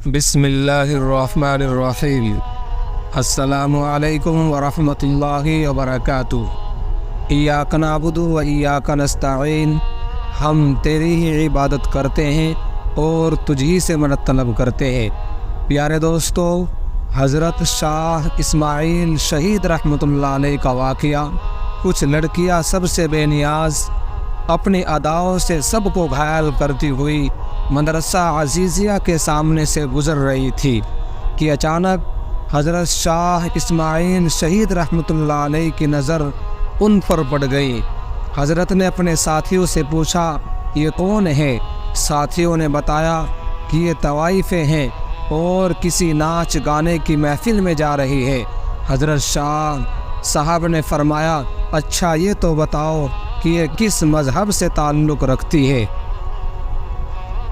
بسم اللہ الرحمن الرحیم۔ السلام علیکم ورحمۃ اللہ وبرکاتہ۔ ایاک نعبد و ایاک نستعین، ہم تیری ہی عبادت کرتے ہیں اور تجھی سے مدد طلب کرتے ہیں۔ پیارے دوستو، حضرت شاہ اسماعیل شہید رحمۃ اللہ علیہ کا واقعہ، کچھ لڑکیاں سب سے بے نیاز اپنی اداؤں سے سب کو گھائل کرتی ہوئی مدرسہ عزیزیہ کے سامنے سے گزر رہی تھی کہ اچانک حضرت شاہ اسماعیل شہید رحمۃ اللہ علیہ کی نظر ان پر پڑ گئی۔ حضرت نے اپنے ساتھیوں سے پوچھا، یہ کون ہے؟ ساتھیوں نے بتایا کہ یہ طوائفیں ہیں اور کسی ناچ گانے کی محفل میں جا رہی ہے۔ حضرت شاہ صاحب نے فرمایا، اچھا یہ تو بتاؤ کہ یہ کس مذہب سے تعلق رکھتی ہے؟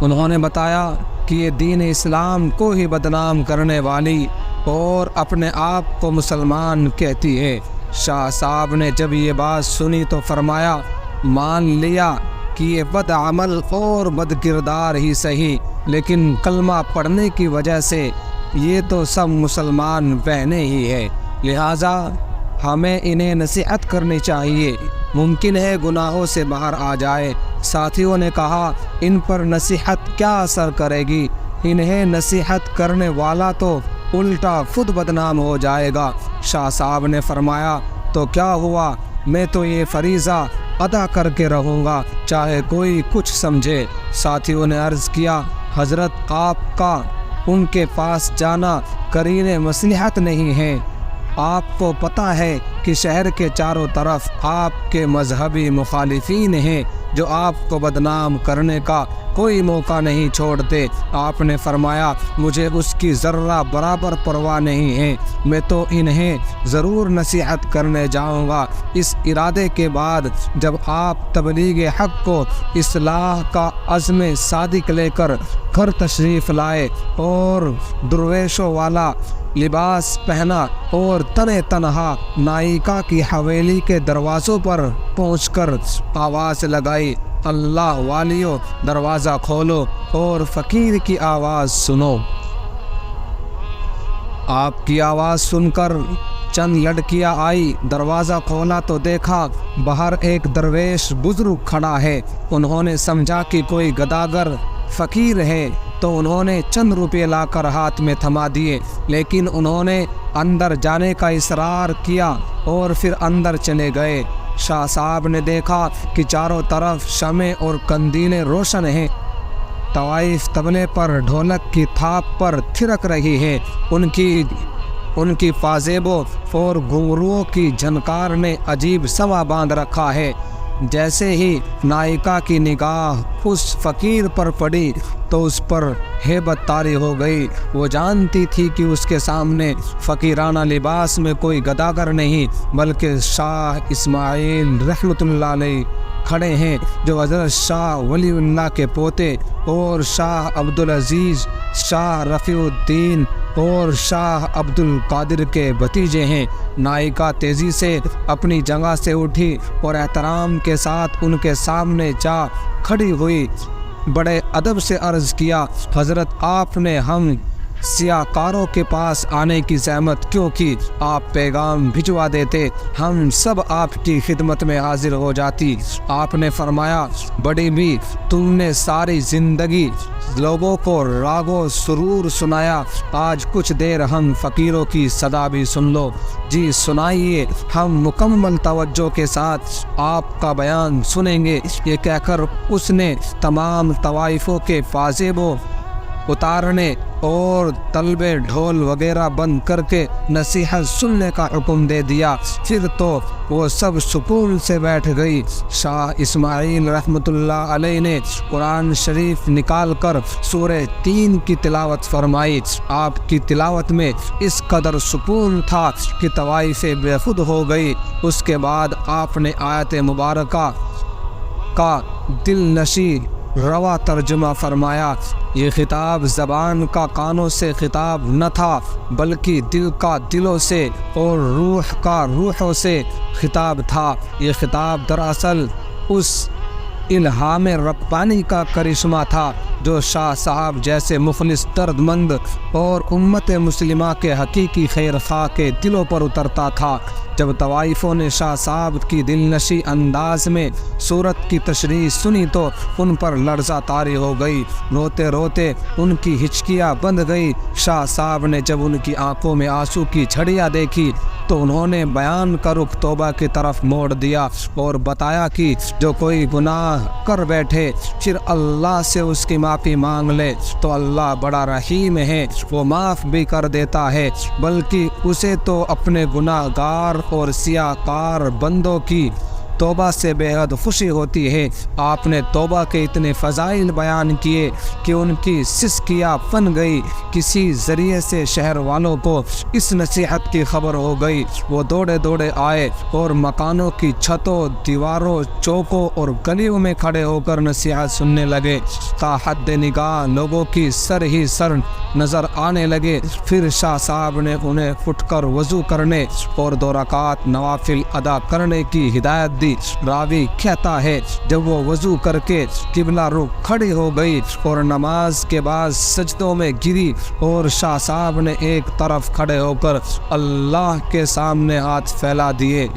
انہوں نے بتایا کہ یہ دین اسلام کو ہی بدنام کرنے والی اور اپنے آپ کو مسلمان کہتی ہے۔ شاہ صاحب نے جب یہ بات سنی تو فرمایا، مان لیا کہ یہ بد عمل اور بد کردار ہی صحیح، لیکن کلمہ پڑھنے کی وجہ سے یہ تو سب مسلمان بہنیں ہی ہے، لہٰذا ہمیں انہیں نصیحت کرنی چاہیے، ممکن ہے گناہوں سے باہر آ جائے۔ ساتھیوں نے کہا، ان پر نصیحت کیا اثر کرے گی؟ انہیں نصیحت کرنے والا تو الٹا خود بدنام ہو جائے گا۔ شاہ صاحب نے فرمایا، تو کیا ہوا، میں تو یہ فریضہ ادا کر کے رہوں گا، چاہے کوئی کچھ سمجھے۔ ساتھیوں نے عرض کیا، حضرت آپ کا ان کے پاس جانا قرین مصلحت نہیں ہے۔ آپ کو پتہ ہے کہ شہر کے چاروں طرف آپ کے مذہبی مخالفین ہیں جو آپ کو بدنام کرنے کا کوئی موقع نہیں چھوڑتے۔ آپ نے فرمایا، مجھے اس کی ذرہ برابر پرواہ نہیں ہے، میں تو انہیں ضرور نصیحت کرنے جاؤں گا۔ اس ارادے کے بعد جب آپ تبلیغ حق کو اصلاح کا عزم صادق لے کر گھر تشریف لائے اور درویشوں والا لباس پہنا اور تنہا نائکا کی حویلی کے دروازوں پر پہنچ کر آواز لگائی، اللہ والیو دروازہ کھولو اور فقیر کی آواز سنو۔ آپ کی آواز سن کر چند لڑکیاں آئی، دروازہ کھولا تو دیکھا باہر ایک درویش بزرگ کھڑا ہے۔ انہوں نے سمجھا کہ کوئی گداگر فقیر ہے تو انہوں نے چند روپے لا کر ہاتھ میں تھما دیے، لیکن انہوں نے اندر جانے کا اصرار کیا اور پھر اندر چلے گئے۔ شاہ صاحب نے دیکھا کہ چاروں طرف شمع اور قندیلیں روشن ہیں، طوائف طبلے پر ڈھولک کی تھاپ پر تھرک رہی ہے، ان کی پازیبوں اور گھنگروؤں کی جھنکار نے عجیب سما باندھ رکھا ہے۔ جیسے ہی نائکا کی نگاہ اس فقیر پر پڑی تو اس پر ہیبت طاری ہو گئی۔ وہ جانتی تھی کہ اس کے سامنے فقیرانہ لباس میں کوئی گداگر نہیں بلکہ شاہ اسماعیل رحمۃ اللہ علیہ کھڑے ہیں، جو حضرت شاہ ولی اللہ کے پوتے اور شاہ عبدالعزیز، شاہ رفیع الدین اور شاہ عبد القادر کے بھتیجے ہیں۔ نائکا تیزی سے اپنی جگہ سے اٹھی اور احترام کے ساتھ ان کے سامنے جا کھڑی ہوئی، بڑے ادب سے عرض کیا، حضرت آپ نے ہم سیاہ کاروں کے پاس آنے کی زحمت کیوں کی؟ آپ پیغام بھجوا دیتے، ہم سب آپ کی خدمت میں حاضر ہو جاتی۔ آپ نے فرمایا، بڑی بھی تم نے ساری زندگی لوگوں کو راگ و سرور سنایا، آج کچھ دیر ہم فقیروں کی صدا بھی سن لو۔ جی سنائیے، ہم مکمل توجہ کے ساتھ آپ کا بیان سنیں گے۔ یہ کہہ کر اس نے تمام طوائفوں کے فازیبوں اتارنے اور طلبے ڈھول وغیرہ بند کر کے نصیحت سننے کا حکم دے دیا۔ پھر تو وہ سب سکون سے بیٹھ گئی۔ شاہ اسماعیل رحمۃ اللہ علیہ نے قرآن شریف نکال کر سورہ 3 کی تلاوت فرمائی۔ آپ کی تلاوت میں اس قدر سکون تھا کہ طوائفیں بے خود ہو گئی۔ اس کے بعد آپ نے آیت مبارکہ کا دل نشیں روا ترجمہ فرمایا۔ یہ خطاب زبان کا کانوں سے خطاب نہ تھا بلکہ دل کا دلوں سے اور روح کا روحوں سے خطاب تھا۔ یہ خطاب دراصل اس الہام ربانی کا کرشمہ تھا جو شاہ صاحب جیسے مخلص درد مند اور امت مسلمہ کے حقیقی خیر خواہ کے دلوں پر اترتا تھا۔ جب طوائفوں نے شاہ صاحب کی دل نشیں انداز میں صورت کی تشریح سنی تو ان پر لرزہ طاری ہو گئی، روتے روتے ان کی ہچکیاں بند گئی۔ شاہ صاحب نے جب ان کی آنکھوں میں آنسو کی جھڑیاں دیکھی تو انہوں نے بیان کا رخ توبہ کی طرف موڑ دیا اور بتایا کہ جو کوئی گناہ کر بیٹھے پھر اللہ سے اس کی معافی مانگ لے تو اللہ بڑا رحیم ہے، وہ معاف بھی کر دیتا ہے، بلکہ اسے تو اپنے گناہ گار اور سیاہ کار بندوں کی توبہ سے بے حد خوشی ہوتی ہے۔ آپ نے توبہ کے اتنے فضائل بیان کیے کہ ان کی سسکیاں بن گئی۔ کسی ذریعے سے شہر والوں کو اس نصیحت کی خبر ہو گئی، وہ دوڑے دوڑے آئے اور مکانوں کی چھتوں، دیواروں، چوکوں اور گلیوں میں کھڑے ہو کر نصیحت سننے لگے۔ تا حد نگاہ لوگوں کی سر ہی سر نظر آنے لگے۔ پھر شاہ صاحب نے انہیں اٹھ کر وضو کرنے اور 2 رکعت نوافل ادا کرنے کی ہدایت دی۔ راوی کہتا ہے جب وہ وضو کر کے قبلہ رخ کھڑی ہو گئی اور نماز کے بعد سجدوں میں گری اور شاہ صاحب نے ایک طرف کھڑے ہو کر اللہ کے سامنے ہاتھ پھیلا دیے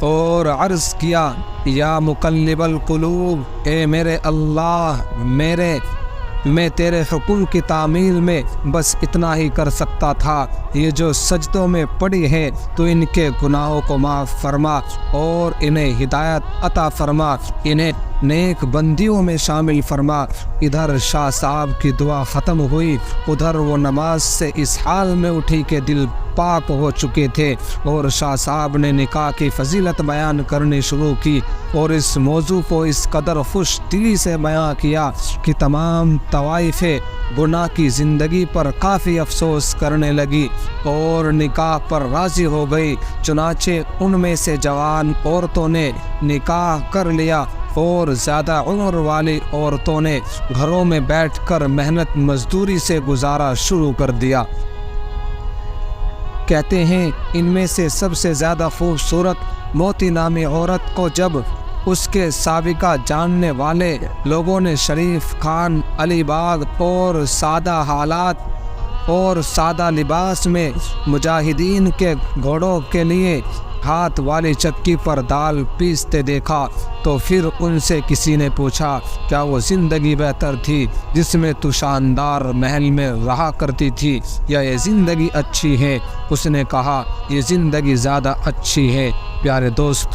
اور عرض کیا، یا مقلب القلوب، اے میرے اللہ، میں تیرے حکم کی تعمیل میں بس اتنا ہی کر سکتا تھا، یہ جو سجدوں میں پڑی ہے تو ان کے گناہوں کو معاف فرما اور انہیں ہدایت عطا فرما، انہیں نیک بندیوں میں شامل فرما۔ ادھر شاہ صاحب کی دعا ختم ہوئی، ادھر وہ نماز سے اس حال میں اٹھی کہ دل پاک ہو چکے تھے اور شاہ صاحب نے نکاح کی فضیلت بیان کرنی شروع کی اور اس موضوع کو اس قدر خوش دلی سے بیان کیا کہ تمام طوائف گناہ کی زندگی پر کافی افسوس کرنے لگی اور نکاح پر راضی ہو گئی۔ چنانچہ ان میں سے جوان عورتوں نے نکاح کر لیا اور زیادہ عمر والی عورتوں نے گھروں میں بیٹھ کر محنت مزدوری سے گزارا شروع کر دیا۔ کہتے ہیں ان میں سے سب سے زیادہ خوبصورت موتی نامی عورت کو جب اس کے سابقہ جاننے والے لوگوں نے شریف خان علی باغ اور سادہ حالات اور سادہ لباس میں مجاہدین کے گھوڑوں کے لیے ہاتھ والی چکی پر دال پیستے دیکھا تو پھر ان سے کسی نے پوچھا، کیا وہ زندگی بہتر تھی جس میں تو شاندار محل میں رہا کرتی تھی یا یہ زندگی اچھی ہے؟ اس نے کہا یہ زندگی زیادہ اچھی ہے۔ پیارے دوست،